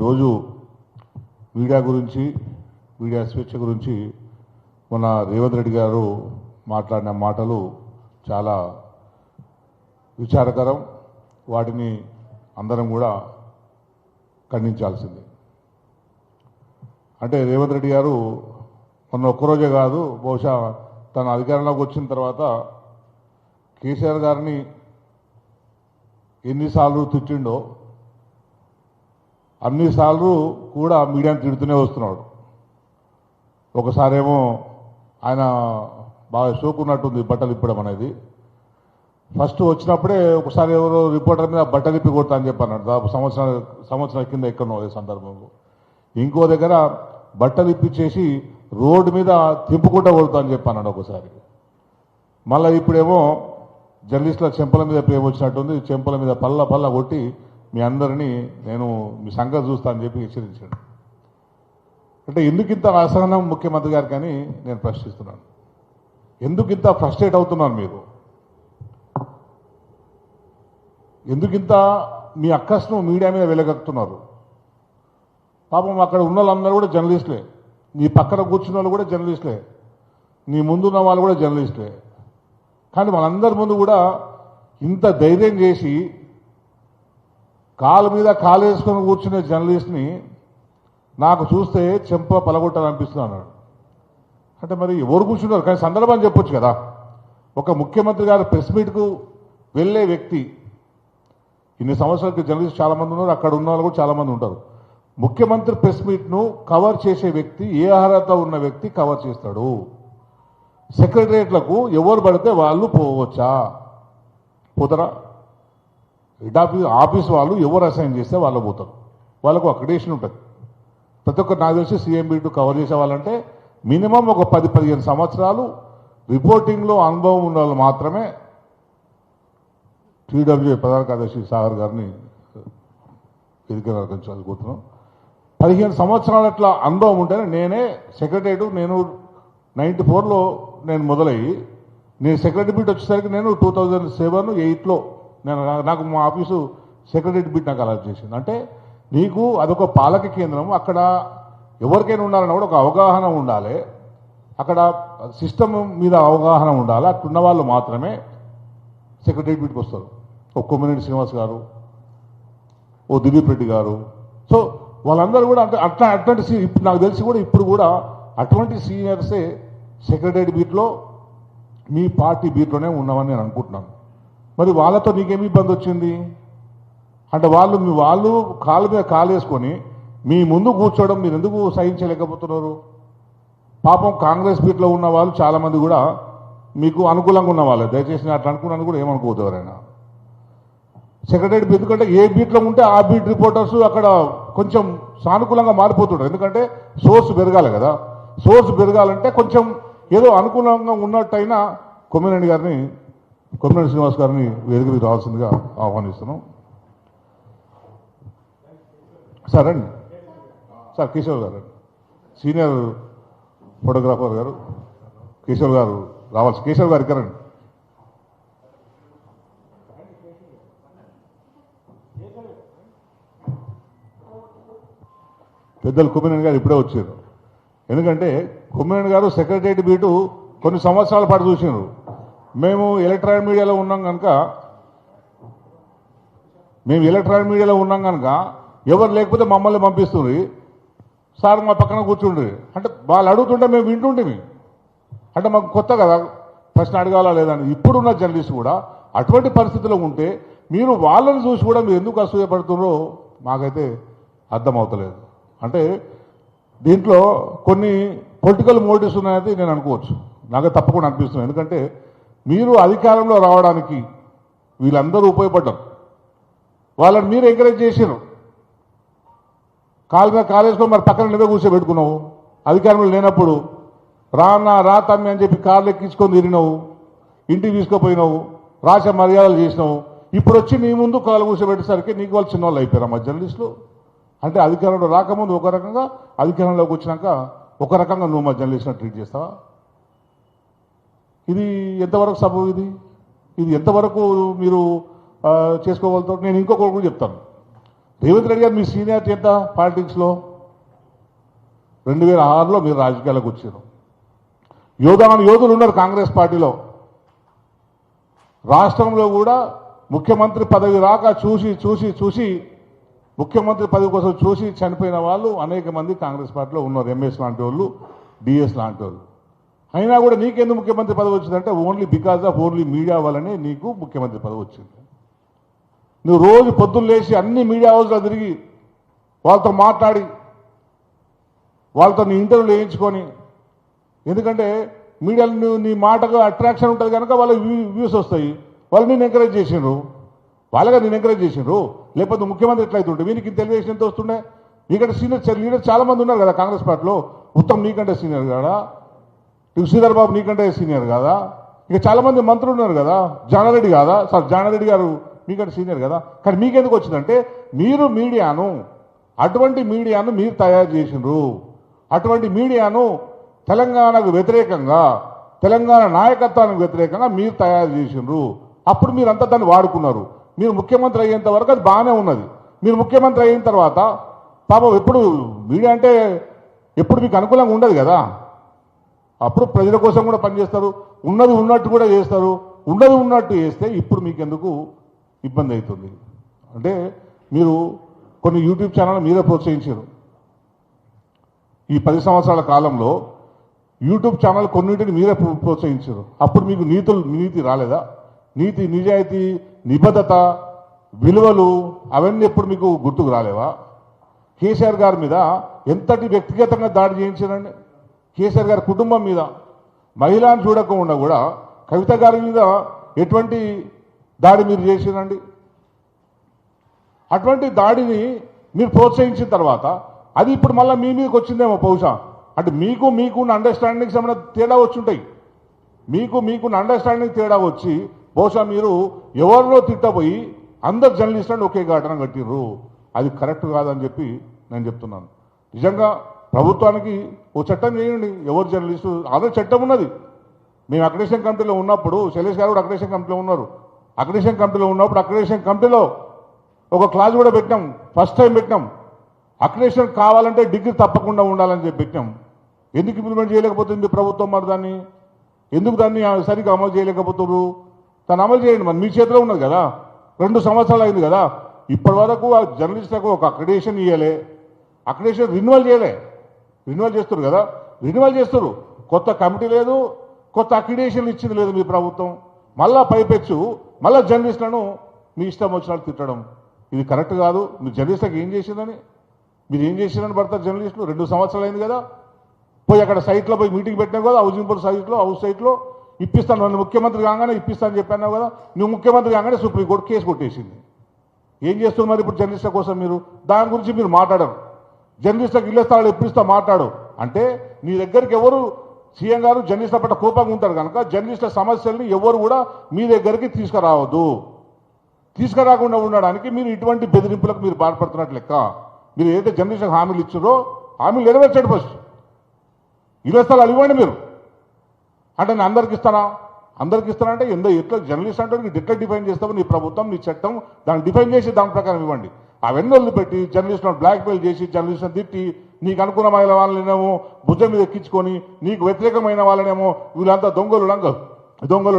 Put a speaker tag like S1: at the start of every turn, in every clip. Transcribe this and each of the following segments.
S1: రోజు మీడియా గురించి మీడియా స్వేచ్ఛ గురించి మన రేవంత్ రెడ్డి గారు మాట్లాడిన మాటలు చాలా విచారకరం. వాటిని అందరం కూడా ఖండించాల్సింది. అంటే రేవంత్ రెడ్డి గారు మొన్న ఒక్కరోజే కాదు, బహుశా తన అధికారంలోకి వచ్చిన తర్వాత కేసీఆర్ గారిని ఎన్నిసార్లు తిట్టిండో అన్నిసార్లు కూడా మీడియాని తిడుతూనే వస్తున్నాడు. ఒకసారేమో ఆయన బాగా షోకున్నట్టుంది బట్టలు ఇప్పడం అనేది. ఫస్ట్ వచ్చినప్పుడే ఒకసారి ఎవరో రిపోర్టర్ మీద బట్టలు ఇప్పి కొడతా అని చెప్పాను, సంవత్సరాల కింద ఎక్కడో సందర్భంలో. ఇంకో దగ్గర బట్టలు ఇప్పించేసి రోడ్డు మీద తింపుకుంటా కొడతా అని చెప్పాను ఒకసారి. మళ్ళీ ఇప్పుడేమో జర్నలిస్టుల చెంపల మీద ప్రేమ వచ్చినట్టుంది, చెంపల మీద పల్ల కొట్టి మీ అందరినీ నేను మీ సంగతి చూస్తా అని చెప్పి హెచ్చరించాడు. అంటే ఎందుకింత అసహనం ముఖ్యమంత్రి గారికి అని నేను ప్రశ్నిస్తున్నాను. ఎందుకింత ఫ్రస్ట్రేట్ అవుతున్నారు మీరు? ఎందుకింత మీ అక్కస్ను మీడియా మీద వెలగక్కుతున్నారు? పాపం అక్కడ ఉన్న వాళ్ళందరూ కూడా జర్నలిస్టులే, నీ పక్కన కూర్చున్న వాళ్ళు కూడా జర్నలిస్టులే, నీ ముందున్న వాళ్ళు కూడా జర్నలిస్టులే. కానీ వాళ్ళందరి ముందు కూడా ఇంత ధైర్యం చేసి కాలు మీద కాలు వేసుకొని కూర్చునే జర్నలిస్ట్ని నాకు చూస్తే చెంప పలగొట్టాలనిపిస్తుంది అన్నాడు. అంటే మరి ఎవరు కూర్చున్నారు? కానీ సందర్భాన్ని చెప్పొచ్చు కదా. ఒక ముఖ్యమంత్రి గారు ప్రెస్ మీట్కు వెళ్ళే వ్యక్తి, ఇన్ని సంవత్సరాలకి జర్నలిస్ట్ చాలామంది ఉన్నారు, అక్కడ ఉన్న వాళ్ళు కూడా చాలామంది ఉంటారు. ముఖ్యమంత్రి ప్రెస్ మీట్ను కవర్ చేసే వ్యక్తి, ఏ అర్హత ఉన్న వ్యక్తి కవర్ చేస్తాడు? సెక్రటరియట్లకు ఎవరు పడితే వాళ్ళు పోవచ్చా? పోతారా? ఆఫీస్ వాళ్ళు ఎవరు అసైన్ చేస్తే వాళ్ళు పోతారు. వాళ్ళకు అక్రిడేషన్ ఉంటుంది. ప్రతి ఒక్కరు నాకు తెలిసి CMB2 కవర్ చేసే వాళ్ళంటే మినిమం ఒక 10-15 సంవత్సరాలు రిపోర్టింగ్లో అనుభవం ఉన్న వాళ్ళు మాత్రమే. TWA ప్రధాన కార్యదర్శి సాగర్ గారిని ఎదుర్కొనాలనుకుంటున్నాం. 15 సంవత్సరాలు అట్లా అనుభవం ఉంటేనే నేనే సెక్రటరేట్, నేను 94లో నేను మొదలయ్యి నేను సెక్రటరీ బీట్ వచ్చేసరికి నేను 2007-8లో నాకు మా ఆఫీసు సెక్రటరీ బీట్ నాకు అలాట్ చేసింది. అంటే నీకు అదొక పాలక కేంద్రం, అక్కడ ఎవరికైనా ఉండాలన్నా కూడా ఒక అవగాహన ఉండాలి, అక్కడ సిస్టమ్ మీద అవగాహన ఉండాలి. అట్లున్న వాళ్ళు మాత్రమే సెక్రటరీ బీట్కి వస్తారు. ఓ కొమ్మినేని శ్రీనివాస్ గారు, ఓ దిలీప్ రెడ్డి గారు. సో వాళ్ళందరూ కూడా అట్లాంటి ఇప్పుడు నాకు తెలిసి కూడా ఇప్పుడు కూడా అటువంటి సీనియర్సే సెక్రటరీ బీట్లో మీ పార్టీ బీట్లోనే ఉన్నామని నేను అనుకుంటున్నాను. మరి వాళ్ళతో నీకేమి ఇబ్బంది వచ్చింది? అంటే వాళ్ళు కాలు మీద కాలు వేసుకొని మీ ముందు కూర్చోవడం మీరు ఎందుకు సహించలేకపోతున్నారు? పాపం కాంగ్రెస్ బీట్లో ఉన్న వాళ్ళు చాలామంది కూడా మీకు అనుకూలంగా ఉన్న వాళ్ళే. దయచేసి అట్లా అనుకున్నాను కూడా ఏమనుకోవద్దు ఎవరైనా. సెక్రటరీ ఎందుకంటే ఏ బీట్లో ఉంటే ఆ బీట్ రిపోర్టర్స్ అక్కడ కొంచెం సానుకూలంగా మారిపోతుంటారు. ఎందుకంటే సోర్స్ పెరగాలి కదా. సోర్స్ పెరగాలంటే కొంచెం ఏదో అనుకూలంగా ఉన్నట్టయినా కొమ్మినేని శ్రీనివాస్ గారిని వేదికకి రావాల్సిందిగా ఆహ్వానిస్తున్నాం. సార్ అండి, సార్ కేశవ్ గారు, సీనియర్ ఫోటోగ్రాఫర్ గారు కేశవ్ గారు రావాల్సి. కేశవ్ గారు ఇక్కడ రండి. పెద్దలు కొమ్మినేని గారు ఇప్పుడే వచ్చారు. ఎందుకంటే కొమ్మినేని గారు సెక్రటరీ బీటు కొన్ని సంవత్సరాల పాటు చూసినారు. మేము ఎలక్ట్రానిక్ మీడియాలో ఉన్నాం కనుక ఎవరు లేకపోతే మమ్మల్ని పంపిస్తుంది. సార్ మా పక్కన కూర్చుండ్రి అంటే వాళ్ళు అడుగుతుంటే మేము వింటుంటేమి. అంటే మాకు కొత్త కదా ప్రశ్న అడగాలా లేదని. ఇప్పుడున్న జర్నలిస్ట్ కూడా అటువంటి పరిస్థితిలో ఉంటే మీరు వాళ్ళని చూసి కూడా మీరు ఎందుకు అసూయపడుతున్నారో మాకైతే అర్థమవుతలేదు. అంటే దీంట్లో కొన్ని పొలిటికల్ మోటివ్స్ ఉన్నాయని నేను అనుకోవచ్చు, నాకు తప్పకుండా అనిపిస్తుంది. ఎందుకంటే మీరు అధికారంలో రావడానికి వీళ్ళందరూ ఉపయోగపడ్డారు, వాళ్ళని మీరు ఎంకరేజ్ చేశారు. కాలు మీద కాలేసుకొని మరి పక్కన నువ్వే కూర్చోబెట్టుకున్నావు. అధికారంలో లేనప్పుడు రా తమ్మి అని చెప్పి కార్లు ఎక్కించుకొని తిరిగినావు, ఇంటికి తీసుకుపోయినావు, రాస మర్యాదలు చేసినావు. ఇప్పుడు వచ్చి నీ ముందు కాలు కూర్చోబెట్టేసరికి నీకు వాళ్ళు చిన్నవాళ్ళు అయిపోయారు మా జర్నలిస్టులు. అంటే అధికారంలో రాకముందు ఒక రకంగా, అధికారంలోకి వచ్చినాక ఒక రకంగా నువ్వు మా జర్నలిస్ట్ని ట్రీట్ చేస్తావా? ఇది ఎంతవరకు సబబు? ఇది ఎంతవరకు మీరు చేసుకోగలుగుతారు? నేను ఇంకొకటి చెప్తాను. రేవంత్ రెడ్డి గారు మీ సీనియారిటీ ఎంత పాలిటిక్స్లో? 2006లో మీరు రాజకీయాలకు వచ్చారు. యోధులు ఉన్నారు కాంగ్రెస్ పార్టీలో. రాష్ట్రంలో కూడా ముఖ్యమంత్రి పదవి రాక చూసి ముఖ్యమంత్రి పదవి కోసం చూసి చనిపోయిన వాళ్ళు అనేక మంది కాంగ్రెస్ పార్టీలో ఉన్నారు. ఎంఎస్ లాంటి వాళ్ళు, డిఎస్ లాంటి వాళ్ళు. అయినా కూడా నీకెందుకు ముఖ్యమంత్రి పదవి వచ్చిందంటే only because of only media వల్లనే నీకు ముఖ్యమంత్రి పదవి వచ్చింది. నువ్వు రోజు పొద్దున్న లేచి అన్ని మీడియా హౌస్లో తిరిగి వాళ్ళతో మాట్లాడి వాళ్ళతో నీ ఇంటర్వ్యూలు వేయించుకొని, ఎందుకంటే మీడియాలో నీ మాటకు అట్రాక్షన్ ఉంటుంది కనుక వాళ్ళకి వ్యూస్ వస్తాయి. వాళ్ళు నేను ఎంకరేజ్ చేసిండ్రు, వాళ్ళగా నేను ఎంకరేజ్ చేసిండ్రు. లేకపోతే ముఖ్యమంత్రి ఎట్లయితుంటే వీనికి తెలుగుదేశం ఎంత వస్తుండే? నీకంటే సీనియర్ లీడర్ చాలా మంది ఉన్నారు కదా కాంగ్రెస్ పార్టీలో. ఉత్తమ్ నీకంటే సీనియర్ కదా, శ్రీధర్ బాబు నీకంటే సీనియర్ కదా, ఇక చాలా మంది మంత్రులు ఉన్నారు కదా, జానారెడ్డి కాదా సార్, జానారెడ్డి గారు మీకంటే సీనియర్ కదా. కానీ మీకెందుకు వచ్చిందంటే మీరు అటువంటి మీడియాను మీరు తయారు చేసిండ్రు. అటువంటి మీడియాను తెలంగాణకు వ్యతిరేకంగా, తెలంగాణ నాయకత్వానికి వ్యతిరేకంగా మీరు తయారు చేసిండ్రు. అప్పుడు మీరంతా దాన్ని వాడుకున్నారు. మీరు ముఖ్యమంత్రి అయ్యేంత వరకు అది బాగానే ఉన్నది. మీరు ముఖ్యమంత్రి అయిన తర్వాత పాపం ఎప్పుడు మీడియా అంటే ఎప్పుడు మీకు అనుకూలంగా ఉండదు కదా. అప్పుడు ప్రజల కోసం కూడా పనిచేస్తారు, ఉన్నది ఉన్నట్టు కూడా చేస్తారు. ఉన్నది ఉన్నట్టు చేస్తే ఇప్పుడు మీకు ఎందుకు ఇబ్బంది అవుతుంది అంటే, మీరు కొన్ని యూట్యూబ్ ఛానల్ మీరే ప్రోత్సహించారు. ఈ 10 సంవత్సరాల కాలంలో యూట్యూబ్ ఛానల్ కొన్నింటిని మీరే ప్రోత్సహించారు. అప్పుడు మీకు నీతి రాలేదా? నీతి, నిజాయితీ, నిబద్ధత, విలువలు అవన్నీ ఎప్పుడు మీకు గుర్తుకు రాలేవా? కేసీఆర్ గారి మీద ఎంతటి వ్యక్తిగతంగా దాడి చేయించారండి. కేసీఆర్ గారి కుటుంబం మీద, మహిళను చూడకుండా కూడా కవిత గారి మీద ఎటువంటి దాడి మీరు చేసిరండి. అటువంటి దాడిని మీరు ప్రోత్సహించిన తర్వాత అది ఇప్పుడు మళ్ళీ మీ మీదకి వచ్చిందేమో బహుశా. అంటే మీకున్న అండర్స్టాండింగ్ సంబంధించిన తేడా వచ్చి ఉంటాయి. మీకున్న అండర్స్టాండింగ్ తేడా వచ్చి బహుశా మీరు ఎవరిలో తిట్టబోయి అందరు జర్నలిస్టులను ఒకే ఘటన కట్టిర్రు. అది కరెక్ట్ కాదని చెప్పి నేను చెప్తున్నాను. నిజంగా ప్రభుత్వానికి ఓ చట్టం చేయండి. ఎవరు జర్నలిస్టు ఆల్రెడీ చట్టం ఉన్నది. మేము అక్రిడిటేషన్ కమిటీలో ఉన్నప్పుడు, శైలేష్ గారు కూడా అక్రిడిటేషన్ కమిటీలో ఉన్నారు. అక్రిడిటేషన్ కమిటీలో ఉన్నప్పుడు అక్రిడిటేషన్ కమిటీలో ఒక క్లాజ్ కూడా పెట్టినాం. ఫస్ట్ టైం పెట్టినాం. అక్రిడిటేషన్ కావాలంటే డిగ్రీ తప్పకుండా ఉండాలని చెప్పి పెట్టినాం. ఎందుకు ఇంప్లిమెంట్ చేయలేకపోతుంది ప్రభుత్వం? మరి దాన్ని ఎందుకు సరిగ్గా అమలు చేయలేకపోతున్నారు? దాన్ని అమలు చేయండి. మరి మీ చేతిలో ఉన్నది కదా. 2 సంవత్సరాలు అయింది కదా. ఇప్పటి వరకు ఆ జర్నలిస్టులకు ఒక అక్రిడిటేషన్ ఇవ్వలే, అక్రిడిటేషన్ రిన్యువల్ చేయలే. రిన్యువల్ చేస్తారు కదా, రిన్యువల్ చేస్తారు. కొత్త కమిటీ లేదు, కొత్త అక్రిడిటేషన్ ఇచ్చింది లేదు మీ ప్రభుత్వం. మళ్ళా పైపెచ్చు మళ్ళా జర్నలిస్టులను మీ ఇష్టం వచ్చినట్టు తిట్టడం ఇది కరెక్ట్ కాదు. మీరు జర్నలిస్టులకు ఏం చేసిందని, మీరు ఏం చేసిందని పడతారు జర్నలిస్టులు? 2 సంవత్సరాలు అయింది కదా. పోయి అక్కడ సైట్లో పోయి మీటింగ్ పెట్టినావు కదా, హౌసింగ్ బోర్డు హౌస్ సైట్లో ఇప్పిస్తాను, నన్ను ముఖ్యమంత్రి కాగానే ఇప్పిస్తాను చెప్పాను కదా. నువ్వు ముఖ్యమంత్రి కాగానే సుప్రీంకోర్టు కేసు కొట్టేసింది. ఏం చేస్తున్నారు మరి ఇప్పుడు జర్నలిస్టుల కోసం? మీరు దాని గురించి మీరు మాట్లాడరు. జర్నలిస్టులకు ఇళ్ల స్థలాలు ఎప్పుడు మాట్లాడు అంటే, నీ దగ్గరికి ఎవరు సీఎం గారు జర్నలిస్టుల పట్ల కోపంగా ఉంటారు కనుక జర్నలిస్టుల సమస్యల్ని ఎవరు కూడా మీ దగ్గరికి తీసుకురావద్దు. తీసుకురాకుండా ఉండడానికి మీరు ఇటువంటి బెదిరింపులకు మీరు బాధపడుతున్నట్లు లెక్క. మీరు ఏదైతే జర్నలిస్టులకు హామీలు ఇచ్చారో హామీలు నెరవేర్చండి. ఫస్ట్ ఇళ్ల స్థలాలు ఇవ్వండి. మీరు అంటే నేను అందరికి ఇస్తానా అంటే ఎట్లా జర్నలిస్ట్ అంటే నీకు ఎట్లా డిఫైన్ చేస్తావు? నీ ప్రభుత్వం, నీ చట్టం దాన్ని డిఫైన్ చేసి దాని ప్రకారం ఇవ్వండి. అవన్నీ వదిలిపెట్టి జర్నలిస్టులను బ్లాక్మెయిల్ చేసి, జర్నలిస్టులను తిట్టి, నీకు అనుకూలమైన వాళ్ళనేమో భుజం మీద ఎక్కించుకొని, నీకు వ్యతిరేకమైన వాళ్ళనేమో వీళ్ళంతా దొంగలు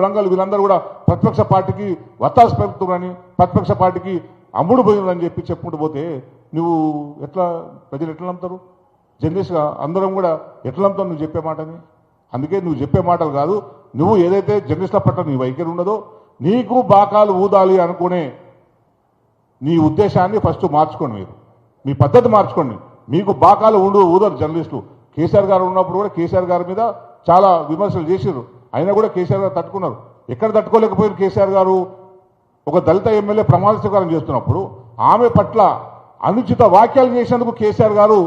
S1: లంగలు వీళ్ళందరూ కూడా ప్రతిపక్ష పార్టీకి వత్తాసు పెడుతున్నారని, ప్రతిపక్ష పార్టీకి అమ్ముడు పోయిందని చెప్పి చెప్పుకుంటూ పోతే నువ్వు ఎట్లా, ప్రజలు ఎట్లా నమ్ముతారు? జర్నలిస్ట్గా అందరం కూడా ఎట్లా నమ్ముతావు నువ్వు చెప్పే మాటని? అందుకే నువ్వు చెప్పే మాటలు కాదు, నువ్వు ఏదైతే జర్నలిస్టుల పట్ల నీ వైఖరి ఉన్నదో, నీకు బాకాలు ఊదాలి అనుకునే నీ ఉద్దేశాన్ని ఫస్ట్ మార్చుకోండి. మీరు మీ పద్ధతి మార్చుకోండి. మీకు బాకాలు ఊదరు జర్నలిస్టులు. కేసీఆర్ గారు ఉన్నప్పుడు కూడా కేసీఆర్ గారి మీద చాలా విమర్శలు చేశారు. అయినా కూడా కేసీఆర్ గారు తట్టుకున్నారు. ఎక్కడ తట్టుకోలేకపోయారు కేసీఆర్ గారు? ఒక దళిత ఎమ్మెల్యే ప్రమాణ స్వీకారం చేస్తున్నప్పుడు ఆమె పట్ల అనుచిత వ్యాఖ్యలు చేసేందుకు కేసీఆర్ గారు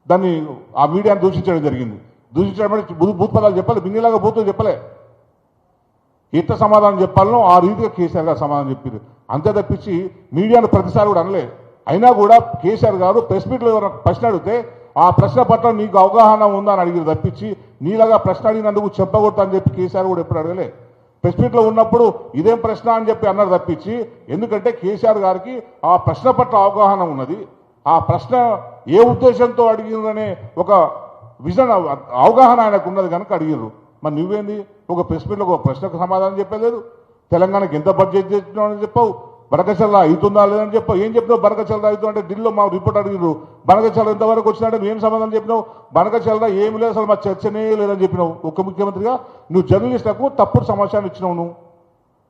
S1: దాన్ని ఆ మీడియాను దూషించడం జరిగింది. దూషించడం అంటే భూతపదాలు చెప్పాలి, బిన్నీలాగా బూతులు చెప్పలే. ఎంత సమాధానం చెప్పాలనో ఆ రీతిగా కేసీఆర్ గారు సమాధానం చెప్పారు. అంతే తప్పించి మీడియాను ప్రతిసారి కూడా అనలే. అయినా కూడా కేసీఆర్ గారు ప్రెస్ మీట్లో ఎవరైనా ప్రశ్న అడిగితే ఆ ప్రశ్న పట్ల నీకు అవగాహన ఉందా అని అడిగిరు తప్పించి నీలాగా ప్రశ్న అడిగినందుకు చెప్పకూడదు అని చెప్పి కేసీఆర్ కూడా ఎప్పుడు అడగలే. ప్రెస్ మీట్లో ఉన్నప్పుడు ఇదేం ప్రశ్న అని చెప్పి అన్నారు తప్పించి, ఎందుకంటే కేసీఆర్ గారికి ఆ ప్రశ్న పట్ల అవగాహన ఉన్నది. ఆ ప్రశ్న ఏ ఉద్దేశంతో అడిగిననే ఒక విజన్ అవగాహన ఆయనకు ఉన్నది కనుక అడిగిర్రు. మరి నువ్వేంది ఒక ప్రెస్ మీట్లో ఒక ప్రశ్నకు సమాధానం చెప్పలేదు. తెలంగాణకి ఎంత బడ్జెట్ చేస్తున్నావు అని చెప్పావు, బనకచర్ల అవుతుందా లేదని చెప్పావు. ఏం చెప్పినావు? బనకచర్ల అవుతుందా అంటే ఢిల్లీలో మా రిపోర్ట్ అడిగినారు. బనకచర్ల ఎంతవరకు వచ్చినాడంటే నువ్వేం సమాధానం చెప్పినావు? బనకచర్ల ఏమి లేదు, అసలు మా చర్చనే లేదని చెప్పినావు. ఒక ముఖ్యమంత్రిగా నువ్వు జర్నలిస్టులకు తప్పుడు సమాచారం ఇచ్చినావు. నువ్వు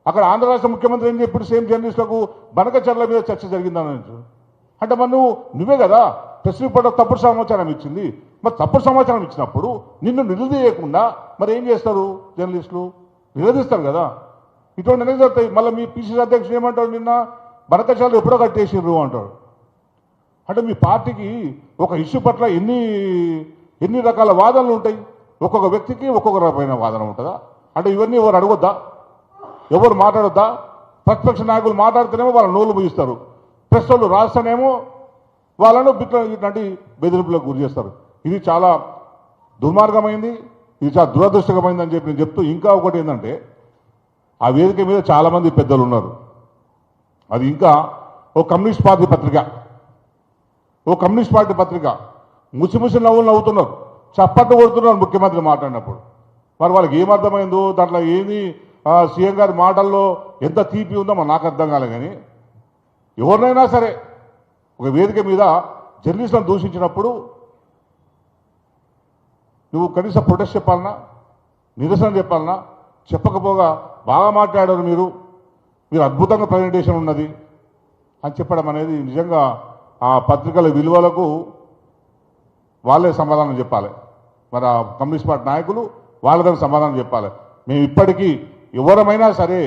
S1: అక్కడ ఆంధ్ర రాష్ట్ర ముఖ్యమంత్రి ఏం చెప్పాడు? సేమ్ జర్నలిస్టులకు బనకచర్ల మీద చర్చ జరిగిందని అంటే మరి నువ్వే కదా ప్రెస్ రిపోర్ట్ తప్పుడు సమాచారం ఇచ్చింది. మరి తప్పుడు సమాచారం ఇచ్చినప్పుడు నిన్ను నిలదీయకుండా మరి ఏం చేస్తారు జర్నలిస్టులు? నిలదీస్తారు కదా. ఇటువంటి అనేది జరుగుతాయి. మళ్ళీ మీ పిసిసి అధ్యక్షుడు ఏమంటాడు? నిన్న బనకచర్లు ఎప్పుడో కట్టేసిర్రు అంటాడు. అంటే మీ పార్టీకి ఒక ఇష్యూ పట్ల ఎన్ని రకాల వాదనలు ఉంటాయి. ఒక్కొక్క వ్యక్తికి ఒక్కొక్క రకమైన వాదన ఉంటుందా? అంటే ఇవన్నీ ఎవరు అడగొద్దా? ఎవరు మాట్లాడొద్దా? ప్రతిపక్ష నాయకులు మాట్లాడితేనేమో వాళ్ళ నోళ్ళు ముగిస్తారు, ప్రెస్ వాళ్ళు రాస్తేనేమో వాళ్ళను ఇట్లాంటి బెదిరింపులకు గురి చేస్తారు. ఇది చాలా దుర్మార్గమైంది, ఇది చాలా దురదృష్టకమైంది అని చెప్పి నేను చెప్తూ, ఇంకా ఒకటి ఏంటంటే ఆ వేదిక మీద చాలామంది పెద్దలు ఉన్నారు. అది ఇంకా ఓ కమ్యూనిస్ట్ పార్టీ పత్రిక ముసిముసి నవ్వులు నవ్వుతున్నారు, చప్పట్లు కొడుతున్నారు ముఖ్యమంత్రి మాట్లాడినప్పుడు. మరి వాళ్ళకి ఏమర్థమైందో, దాంట్లో ఏమి సీఎం గారి మాటల్లో ఎంత తీపి ఉందో మరి నాకు అర్థం కాలే. కానీ ఎవరినైనా సరే ఒక వేదిక మీద జర్నలిస్టులను దూషించినప్పుడు నువ్వు కనీసం ప్రొటెస్ట్ చెప్పాలన్నా, నిరసన చెప్పాలన్నా, చెప్పకపోగా బాగా మాట్లాడారు మీరు అద్భుతంగా ప్రజెంటేషన్ ఉన్నది అని చెప్పడం అనేది నిజంగా ఆ పత్రికల విలువలకు వాళ్ళే సమాధానం చెప్పాలి. మరి ఆ కమ్యూనిస్ట్ పార్టీ నాయకులు వాళ్ళ దగ్గర సమాధానం చెప్పాలి. మేము ఇప్పటికీ ఎవరమైనా సరే